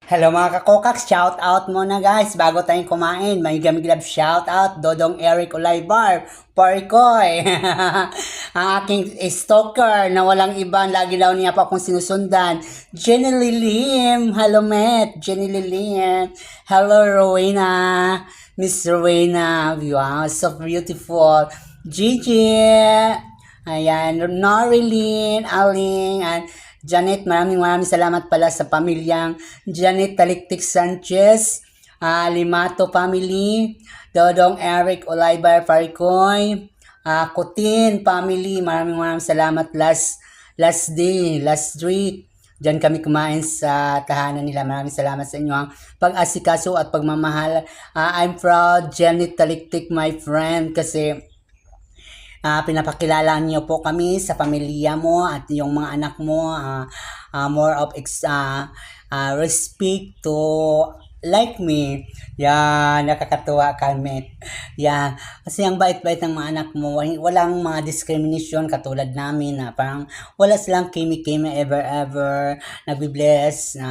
Hello mga kakokaks, shout out muna guys bago tayong kumain. May gamig-love shout out Dodong Eric Olaybar, Parikoy. Ang aking stalker na walang iba, lagi daw niya pa akong sinusundan. Jenny Lilim, hello Met, Jenny Lilim. Hello Rowena, Miss Rowena, wow, so beautiful. Gigi, ayan, Norilyn, Aling, and Janet, maraming salamat pala sa pamilyang Janet Taliktik Sanchez, Limato family, Dodong Eric Olaybar Farikoy, Kutin family, maraming salamat last day, last week. Diyan kami kumain sa tahanan nila. Maraming salamat sa inyo ang pag-asikaso at pagmamahal. I'm proud, Janet Taliktik, my friend, kasi pinapakilala niyo po kami sa pamilya mo at yung mga anak mo, more of respect to like me. Yan, nakakatuwa kami. Yan, kasi ang bait-bait ng mga anak mo, walang mga discrimination katulad namin na parang wala silang kimi-kimi ever, nagbi-bless,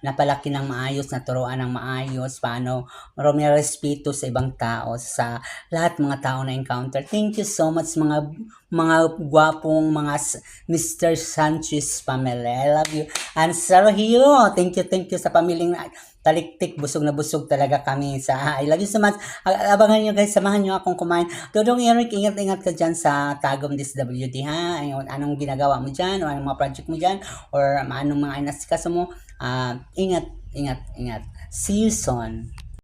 napalaki ng maayos, naturuan ng maayos, paano may respeto sa ibang tao, sa lahat mga tao na encounter. Thank you so much mga gwapong mga Mr. Sanchez family. I love you. And Sarahio, thank you sa pamilyang Taliktik, busog na busog talaga kami sa I love you so much. Abangan nyo guys, samahan nyo akong kumain. Dodong Eric, ingat-ingat ka dyan sa Tagum DSWD ha. Anong ginagawa mo dyan, o anong mga project mo dyan, or anong mga inasikaso mo. Ingat. See you soon.